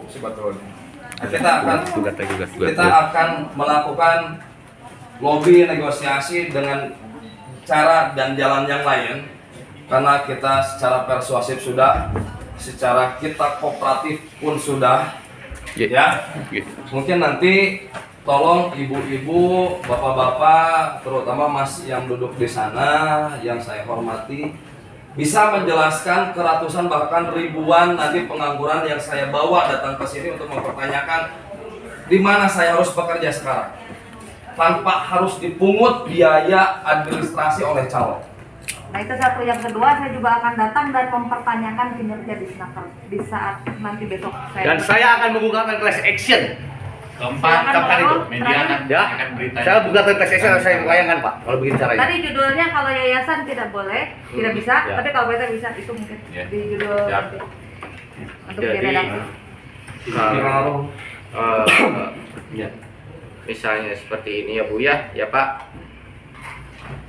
sebetulnya. Nah, kita akan melakukan lobby negosiasi dengan cara dan jalan yang lain, karena kita secara persuasif sudah, secara kita kooperatif pun sudah, ya. Mungkin nanti tolong ibu-ibu, bapak-bapak, terutama mas yang duduk di sana yang saya hormati, bisa menjelaskan ke ratusan bahkan ribuan nanti pengangguran yang saya bawa datang ke sini untuk mempertanyakan di mana saya harus bekerja sekarang tanpa harus dipungut biaya administrasi oleh calon. Nah itu satu. Yang kedua, saya juga akan datang dan mempertanyakan kinerja di Snaker di saat nanti besok saya. Dan saya akan membukakan class action. Keempat itu media akan berita. Saya bukakan class action, saya bayangkan Pak kalau begini caranya. Tadi judulnya kalau yayasan tidak boleh, tidak bisa, ya. tapi kalau PT bisa, itu mungkin ya. di judul ya. nanti untuk diredaksi. Ya. Misalnya seperti ini ya Bu ya Pak,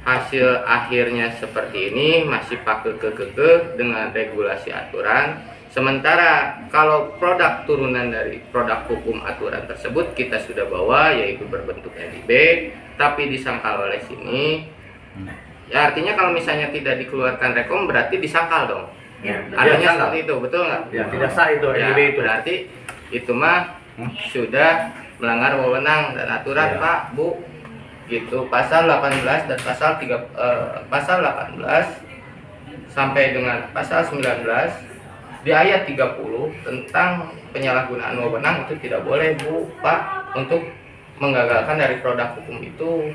hasil akhirnya seperti ini masih pakai kekeh dengan regulasi aturan. Sementara kalau produk turunan dari produk hukum aturan tersebut kita sudah bawa, yaitu berbentuk NIB, tapi disangkal oleh sini. Ya artinya kalau misalnya tidak dikeluarkan rekom berarti disangkal dong. Ya, artinya seperti itu, betul nggak? Ya, tidak sah itu ya, NIB itu. Berarti itu mah sudah melanggar wewenang dan aturan ya. Pak, Bu. Gitu. Pasal 18 dan pasal 18 sampai dengan pasal 19 di ayat 30 tentang penyalahgunaan wewenang itu tidak boleh Bu, Pak, untuk menggagalkan dari produk hukum itu.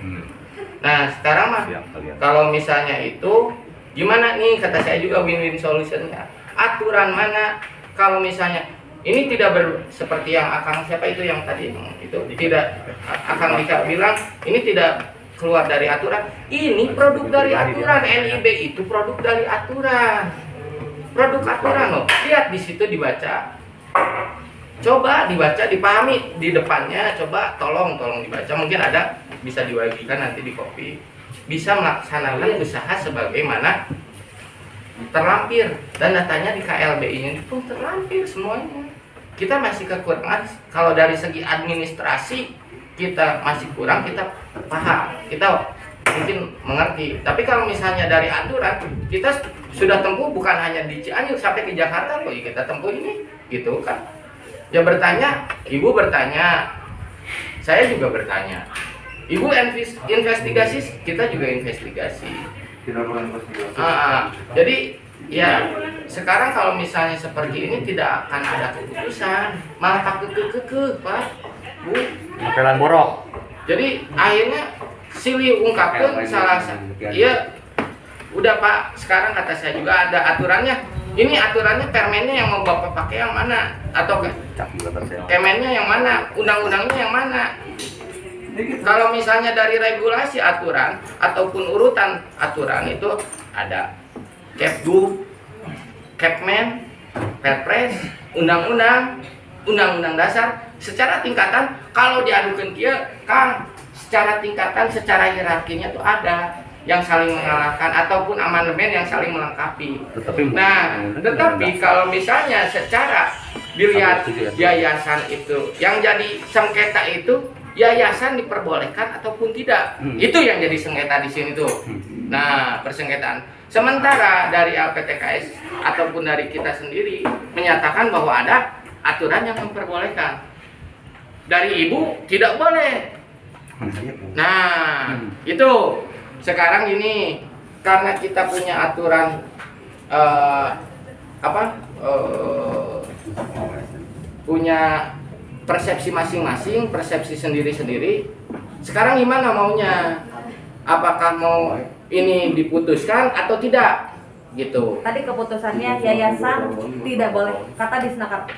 Nah, sekarang mah kalau misalnya itu gimana nih, kata saya juga win-win solutionnya. Aturan mana kalau misalnya ini tidak seperti yang Akang siapa itu yang tadi itu tidak Akang Dika bilang ini tidak keluar dari aturan. Ini produk dari aturan. NIB itu produk dari aturan. Produk aturan loh. Lihat di situ dibaca. Coba dibaca, dipahami di depannya. Coba tolong dibaca. Mungkin ada bisa diwajikan nanti di copy. Bisa melaksanakan usaha sebagaimana terlampir dan datanya di KLBI-nya itu terlampir semuanya. Kita masih kekurangan kalau dari segi administrasi kita masih kurang, kita paham, kita mungkin mengerti. Tapi kalau misalnya dari aturan kita sudah tempuh bukan hanya di Cianjur sampai ke Jakarta loh, kita tempuh ini gitu kan. Ya bertanya, Ibu bertanya, saya juga bertanya. Ibu investigasi, kita juga investigasi. Jadi ya sekarang kalau misalnya seperti ini tidak akan ada keputusan, malah takut kekeh Pak, Bu. Novelan borok. Jadi akhirnya silih ungkapkan salah satu. Iya, udah Pak. Sekarang kata saya juga ada aturannya. Ini aturannya permennya yang mau Bapak pakai yang mana? Atau kemennya yang mana? Undang-undangnya yang mana? Kalau misalnya dari regulasi aturan ataupun urutan aturan itu ada Kepdu, Kepmen, Perpres, undang-undang, undang-undang dasar. Secara tingkatan kalau diadukan dia, Kang, secara tingkatan, secara hierarkinya tuh ada yang saling mengalahkan ataupun amandemen yang saling melengkapi. Tetapi kalau misalnya secara dilihat yayasan itu yang jadi sengketa itu yayasan diperbolehkan ataupun tidak. Itu yang jadi sengketa di sini tuh. Nah, persengketaan. Sementara dari LPTKS ataupun dari kita sendiri menyatakan bahwa ada aturan yang memperbolehkan. Dari Ibu tidak boleh. Nah, itu sekarang ini karena kita punya aturan punya persepsi masing-masing, persepsi sendiri-sendiri. Sekarang gimana maunya? Apakah mau ini diputuskan atau tidak? Gitu. Tadi keputusannya yayasan tidak boleh, kata di Snaker.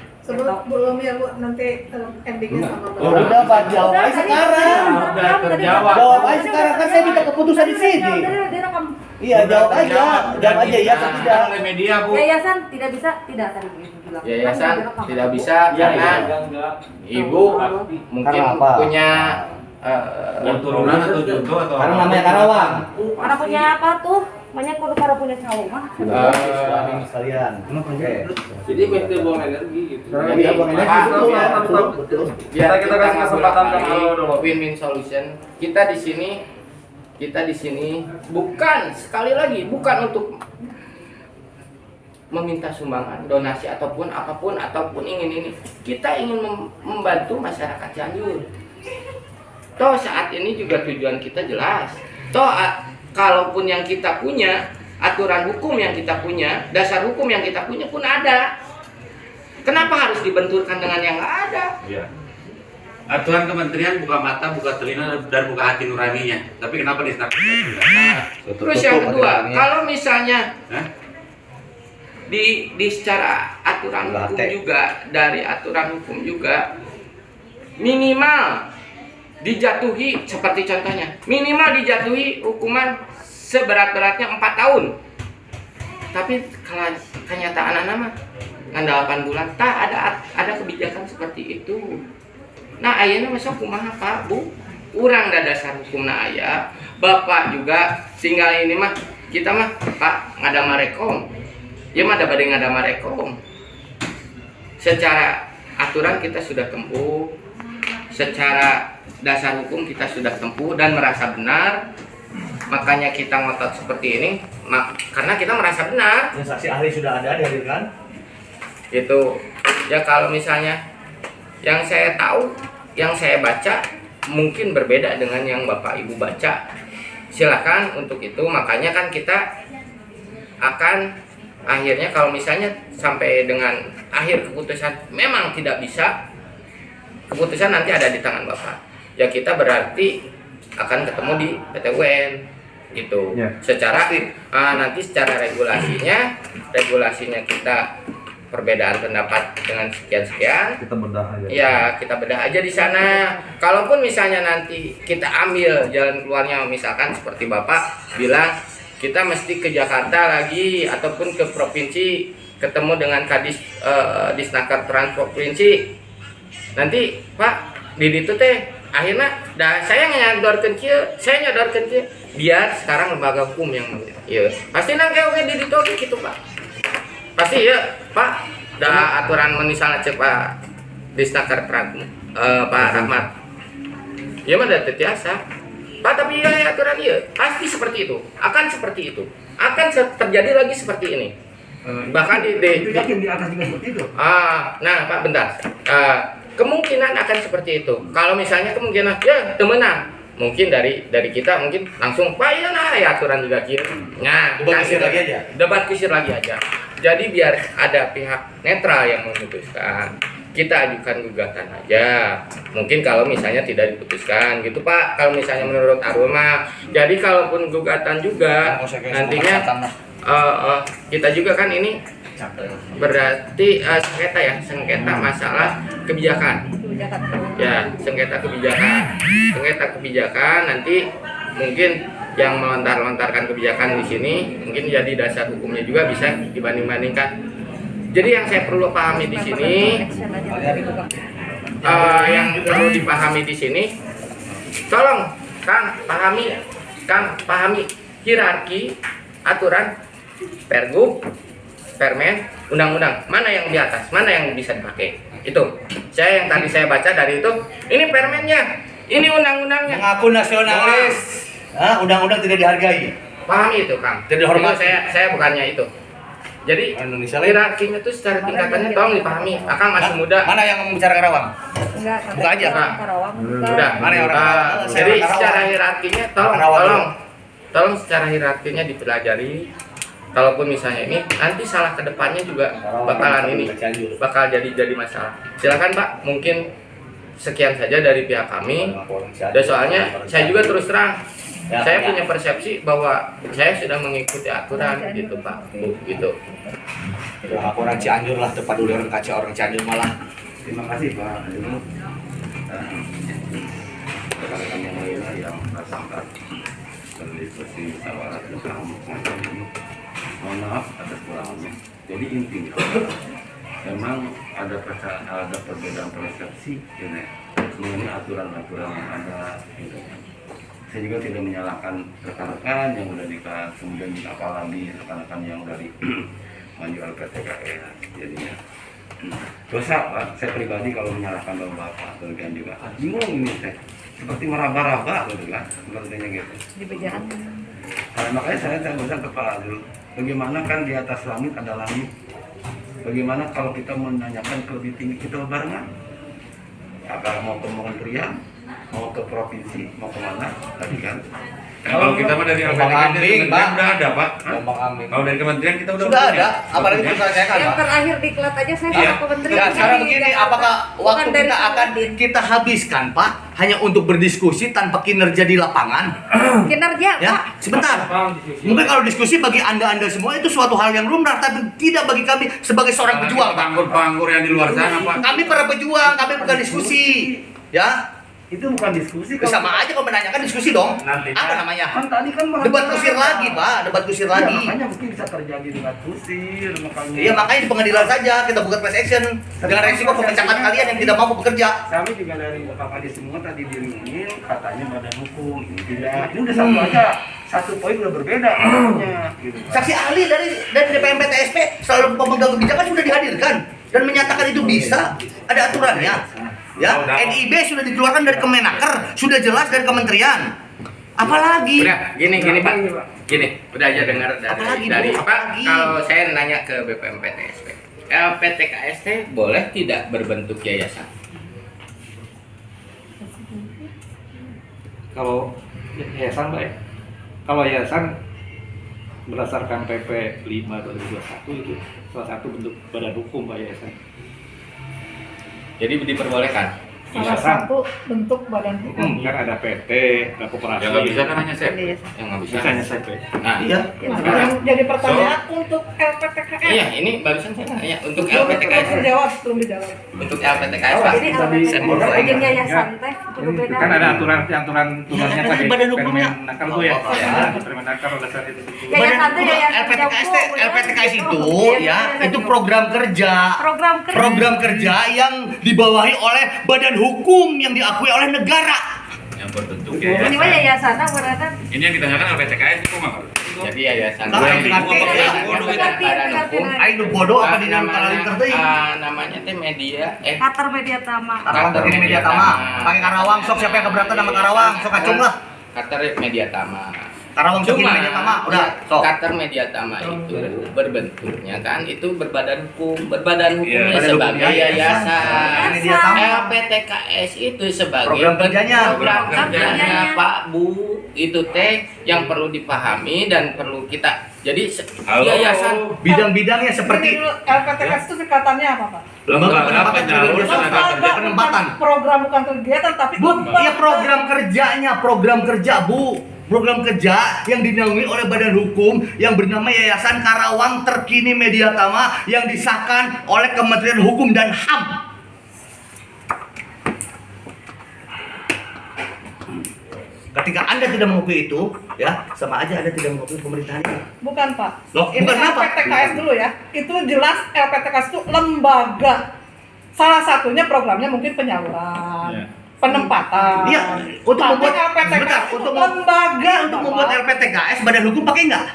Belum ya Bu, nanti endingnya sama Bapak. Udah Pak, jawab aja sekarang. Udah terjawab. Jawab aja sekarang, kan saya minta keputusan di sini. Iya, jawab aja ya atau tidak. Media Bu. Yayasan tidak bisa, tidak tadi bilang. Yayasan tidak bisa karena Ibu mungkin punya turunan atau jodoh atau karena namanya Karawang. Karena punya apa tuh? Banyak kudu para punya cowok mah. sekalian. Oke. Jadi mesti buang energi gitu. Iya, buang energi, betul. Kita kasih kesempatan ke Halo dulu. Win-win solution. Kita di sini bukan sekali lagi bukan untuk meminta sumbangan, donasi ataupun apapun ataupun ingin ini. Kita ingin membantu masyarakat Cianjur. Toh saat ini juga tujuan kita jelas. Toh kalaupun yang kita punya, aturan hukum yang kita punya, dasar hukum yang kita punya pun ada. Kenapa harus dibenturkan dengan yang nggak ada? Iya. Aturan kementerian buka mata, buka telinga, dan buka hati nuraninya. Tapi kenapa disnaker? Terus yang kedua, kalau misalnya di secara aturan hukum juga, dari aturan hukum juga minimal dijatuhi, seperti contohnya minimal dijatuhi hukuman seberat-beratnya 4 tahun. Tapi kalau kenyataan nama ngan 8 bulan tak ada kebijakan seperti itu. Nah ayeuna masuk kumaha Pak Bu, urang da dasar hukum na aya, Bapak juga tinggal ini mah kita mah Pak ngadama rekom. Ya mah da bade ngadama rekom. Secara aturan kita sudah tempuh, secara dasar hukum kita sudah tempuh dan merasa benar. Makanya kita ngotot seperti ini, karena kita merasa benar. Yang saksi ahli sudah ada dihadirkan. Itu ya, kalau misalnya yang saya tahu, yang saya baca mungkin berbeda dengan yang Bapak Ibu baca. Silakan untuk itu. Makanya kan kita akan akhirnya kalau misalnya sampai dengan akhir keputusan memang tidak bisa, keputusan nanti ada di tangan Bapak. Ya kita berarti akan ketemu di PT-UN gitu. Ya. Secara nanti secara regulasinya kita perbedaan pendapat dengan sekian-sekian. Kita bedah aja. Ya, kita bedah aja di sana. Kalaupun misalnya nanti kita ambil jalan keluarnya, misalkan seperti Bapak bilang kita mesti ke Jakarta lagi ataupun ke provinsi ketemu dengan Kadis Disnaker Trans Provinsi. Nanti Pak di ditu teh akhirnya saya nyodorkeun kieu, biar sekarang lembaga hukum yang ieu. Pasti nangke oke di ditu gitu Pak. Pasti ya Pak, da aturan misalnya cek Pak Disnaker Trans Pak Rahmat. Ya mah da teu tiasa. Pak, tapi ya aturan iya pasti seperti itu, akan seperti itu, akan terjadi lagi seperti ini. Bahkan di atas juga seperti itu. Nah Pak bentar, kemungkinan akan seperti itu. Kalau misalnya kemungkinan ya temenan, mungkin dari kita mungkin langsung Pak ya nah ya aturan juga gitu. Nah debat kusir lagi aja. Jadi biar ada pihak netral yang memutuskan, kita ajukan gugatan aja. Mungkin kalau misalnya tidak diputuskan gitu Pak, kalau misalnya menurut Aruma. Jadi kalaupun gugatan juga nantinya kita juga kan ini berarti sengketa masalah kebijakan. Ya, sengketa kebijakan nanti mungkin yang melontarkan kebijakan di sini mungkin jadi dasar hukumnya juga bisa dibanding-bandingkan. Jadi yang saya perlu pahami di sini, yang perlu dipahami di sini, tolong Kang pahami hierarki aturan Pergub, Permen, undang-undang, mana yang di atas, mana yang bisa dipakai. Itu saya yang tadi saya baca dari itu, ini permennya, ini undang-undangnya. Mengaku nasionalis. Undang-undang tidak dihargai. Pahami itu Kang. Tidak dihormati. Itu saya bukannya itu. Jadi Indonesia hierarkinya itu secara tingkatannya tolong dipahami. Akang masih muda. Mana yang membicara Karawang? Enggak, Buka aja. Karawang. Udah. Mana yang orang Karawang? Jadi Karawang. secara hierarkinya tolong secara hierarkinya dipelajari. Kalaupun misalnya ini nanti salah ke depannya juga bakalan ini bakal jadi masalah. Silakan Pak, mungkin sekian saja dari pihak kami. Dan soalnya saya juga terus terang saya punya persepsi bahwa saya sudah mengikuti aturan gitu Pak, Bu, gitu. Ya, orang Cianjur lah, tepat dulu orang kaca orang Cianjur malah. Terima kasih Pak. Rekan-rekan yang lainnya yang tersangka dan diskusi musyawarah bersama ini. Mohon maaf atas kurangannya. Jadi intinya memang ada perbedaan persepsi ini mengenai aturan-aturan yang ada. saya juga tidak menyalahkan rekan-rekan yang udah nikah, kemudian apalagi rekan-rekan yang dari maju LPTKS jadinya dosa Pak. Saya pribadi kalau menyalahkan bapak kemudian juga bingung ini teh seperti meraba-raba gitu kan sepertinya gitu. Di bejaan. Nah, makanya saya bilang ke Pak Azrul, bagaimana kan di atas langit ada langit, bagaimana kalau kita menanyakan ke lebih tinggi kita barengan, apa mau ke kementerian, mau ke provinsi, mau kemana tadi kan? Kalau kita mah dari ambing, Pak. udah ada, Pak. Ngomong ambing. Kalau dari kementerian kita udah Sudah punya. ada, apalagi diselesaikan, Yang Pak. terakhir diklat aja saya Iya. sama kementerian. Ya, sekarang begini, apakah Bukan waktu dari kita akan Kodim. kita habiskan, Pak, hanya untuk berdiskusi tanpa kinerja di lapangan? Kinerja, Ya, Pak. sebentar. Mungkin kalau diskusi bagi anda semua itu suatu hal yang lumrah, tapi tidak bagi kami sebagai seorang pejuang, Pak. Panggur-panggur yang di luar sana, Pak. Kami para pejuang, kami bukan diskusi, ya. Itu bukan diskusi Sama aja kalau menanyakan diskusi dong. Nanti Apa namanya? kan tadi kan Debat kusir lagi, Pak. Debat kusir Ya, lagi. makanya mungkin bisa terjadi debat kusir makanya. Iya, makanya di pengadilan saja kita buka class action dengan resiko pemecahan kalian yang tidak mampu bekerja. Kami juga dari Bapak Kadi semua tadi diringin katanya badan hukum ini tidak. Ini udah satu aja, satu poin udah berbeda makanya gitu. Pak. Saksi ahli dari DPMP TSP selalu pemegang kebijakan sudah dihadirkan dan menyatakan itu bisa, ada aturannya. Ya, NIB sudah dikeluarkan dari Kemenaker, sudah jelas dari kementerian. Apalagi? Udah, gini Pak. Gini, udah aja dengar Apalagi, dari Bu? Pak. Apalagi? Kalau saya nanya ke BPMP TSP, LPTKST boleh tidak berbentuk yayasan? Kalau yayasan Pak ya, kalau yayasan berdasarkan PP 5 2021 itu salah satu bentuk badan hukum Pak yayasan. Jadi diperbolehkan. Salah satu bentuk badan hukum. Kan ada PT, ada koperasi. Ya nggak bisa kan hanya saya. Yang nggak bisa. Bisa hanya CP. Nah, Iya. Yang jadi pertanyaan untuk LPTKS. iya, ini barusan saya nanya untuk Belum LPTKS. dijawab, belum dijawab. Untuk LPTKS, Pak. Jadi Saya mau LPTKS tanya. bikin yayasan teh kudu beda. Kan ada aturannya Ya, tadi. badan hukumnya. Permenaker tuh ya. Oh, ya. Permenaker dasar itu. Yayasan tuh yayasan LPTKS, Joko, LPTKS itu Iya, ya, yayasan itu Joko. program kerja. Program kerja yang dibawahi oleh badan hukum yang diakui oleh negara. Yang berbentuk Ini mah yayasan. yayasan berarti. Ini yang ditanyakan LPTKS itu mah. Jadi yayasan Nah, yang itu diakui apa, oleh Pak? badan Ngerti, hukum. ngerti. Ayo bodoh apa di dalam Namanya, kalahin kerteuing? namanya teh media. Katar Media Tama. Karawang begini media tama. Pakai Karawang sok siapa yang keberatan sama Karawang? Sok acung lah. Qatar Media Tama. Karawang begini media tama. Udah, sok. Qatar Media Tama itu berbentuknya kan itu berbadan hukumnya badan sebagai hukumnya yayasan. Media tama. LPTKS itu sebagai Program kerjanya. program kerjanya Kerjanya. Pak Bu itu teh yang perlu dipahami dan perlu kita jadi yayasan Bidang-bidangnya Jadi seperti dulu LPTKS itu singkatannya apa, Pak? lembaga penempatan Penyalur kerja, Tenaga Lembaga penempatan. program bukan kegiatan tapi Iya program kerjanya, program kerja Bu. Program kerja yang dinaungi oleh badan hukum yang bernama Yayasan Karawang Terkini Media Tama yang disahkan oleh Kementerian Hukum dan HAM. Ketika Anda tidak mengakui itu, ya sama aja Anda tidak mengakui pemerintahan ini. bukan, Pak. Loh, Ini bukan apa? LPTKS dulu ya. Itu jelas LPTKS itu lembaga. Salah satunya programnya mungkin penyaluran, Iya. penempatan. Iya, untuk Tapi membuat LPTKS sebentar, itu untuk lembaga untuk membuat LPTKS badan hukum pakai nggak?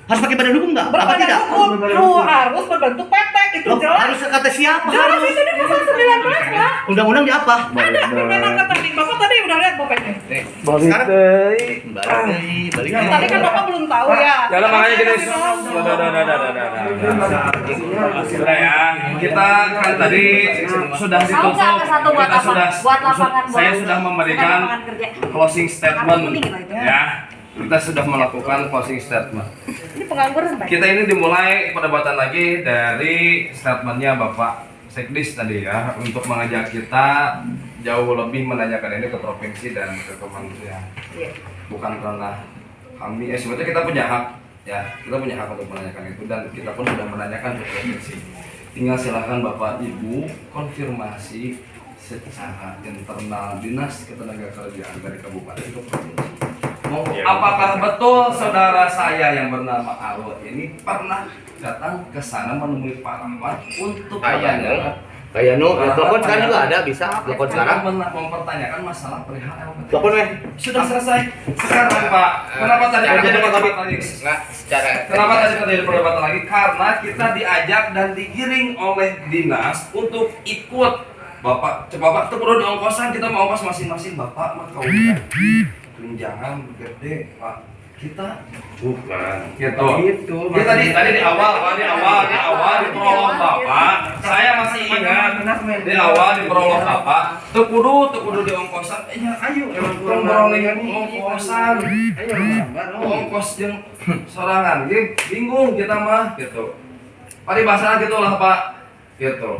Harus pakai badan hukum nggak? Apa berbadan tidak? hukum harus berbentuk PT itu Loh, jelas. harus kata siapa? Jelas Harus. itu di pasal 19 lah. Undang-undang di apa? Ada Permenaker tadi. Bapak tadi udah lihat pokoknya. Sekarang balik. Tadi kan Bapak belum tahu ya. Ya udah makanya kita Sekarang saya Sudah ya, kita kan tadi sudah Tahu ditutup. nggak ke satu buat Kita apa? Buat lapangan bola. saya sudah memberikan Lapangan kerja. closing statement. Kartu kuning lah itu. Ya, kita sudah melakukan closing statement. Ini pengangguran Pak. Kita ini dimulai perdebatan lagi dari statementnya Bapak Sekdis tadi ya, untuk mengajak kita jauh lebih menanyakan ini ke provinsi dan ke kementerian. Iya. Bukan karena kami, sebetulnya kita punya hak ya, kita punya hak untuk menanyakan itu dan kita pun sudah menanyakan ke provinsi. Tinggal silakan Bapak Ibu konfirmasi secara internal dinas ketenagakerjaan dari kabupaten ke provinsi. Apakah betul saudara saya yang bernama Arul ini pernah datang ke sana menemui Pak Rahmat untuk menanyakan Kayak telepon sekarang juga ada, bisa telepon sekarang. Mempertanyakan masalah perihal LPTK. Telepon weh. Sudah selesai. Sekarang Pak, kenapa tadi ada perdebatan lagi? Nggak, secara Kenapa tadi ada perdebatan lagi? Karena kita diajak dan digiring oleh dinas untuk ikut. Bapak, coba Pak, itu perlu diongkosan, kita mau ongkos masing-masing. Bapak mah kau tunjangan gede Pak. Kita Bukan. gitu. Dia tadi di awal di prolog Bapak, saya masih ingat di awal di prolog Bapak, tuh kudu di ongkosan. Ya ayo, pemrolingan ongkosan. Ayo ongkos jeung sorangan. Bingung kita mah gitu. Paribasana gitulah Pak. Gitu.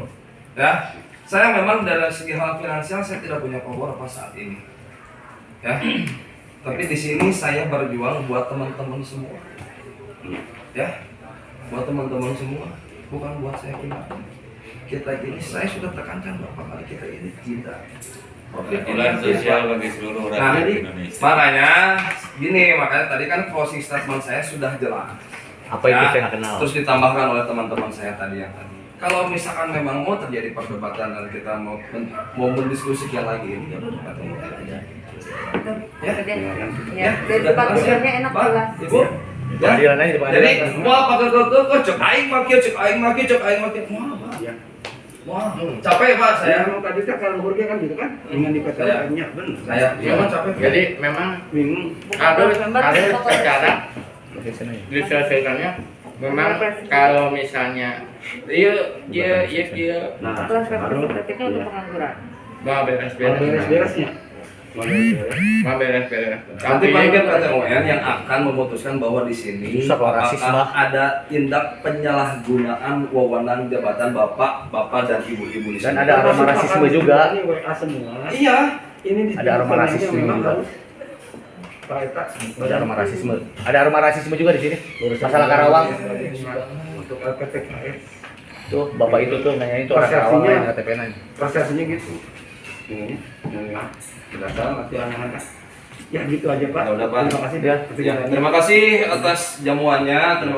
Ya. Saya memang dari segi hal finansial saya tidak punya power apa saat ini. Ya. Tapi di sini saya berjuang buat teman-teman semua. Ya, buat teman-teman semua, bukan buat saya pribadi. Kita ini saya sudah tekankan berapa kali kita ini tidak. Keadilan sosial bagi seluruh Nah, rakyat jadi Indonesia. makanya tadi kan closing statement saya sudah jelas. Apa itu saya nggak kenal. Terus ditambahkan oleh teman-teman saya tadi yang tadi. Kalau misalkan memang mau terjadi perdebatan dan kita mau mendiskusikan lagi ini, ya udah ketemu aja. Ya, jadi bagusnya enak Pak, jelas. Ibu. Ya. Pengadilan aja di pengadilan. Jadi, wah pakai kok cek aing maki. Wah, capek Pak saya. Tadi kalau bekerja kan gitu kan, dengan di PTN-nya benar. Saya memang capek. jadi memang Bingung. kalau sekarang diselesaikannya memang kalau misalnya iya Nah, Kelas baru representatifnya untuk pengangguran. mau beres-beres beres-beresnya. mau beres-beres Nanti panitia PTUN yang akan memutuskan bahwa di sini Rusak rasisme. apakah ada tindak penyalahgunaan wewenang jabatan bapak dan ibu-ibu di sini. Dan ada aroma rasisme juga. Ini WA semua. Iya. Ini di Ada aroma rasisme memang juga. harus Pak Eta. Ada aroma rasisme. Ada aroma rasisme juga di sini. Masalah Karawang. Untuk LPTKS. Tuh, bapak itu tuh nanyain tuh orang Karawang yang KTP nanya. Prosesnya gitu. Ini, berdasarkan nanti anak-anak. Ya gitu aja Pak. Ya udah, Pak. Terima kasih. Ya. Ya, terima kasih atas jamuannya. Terima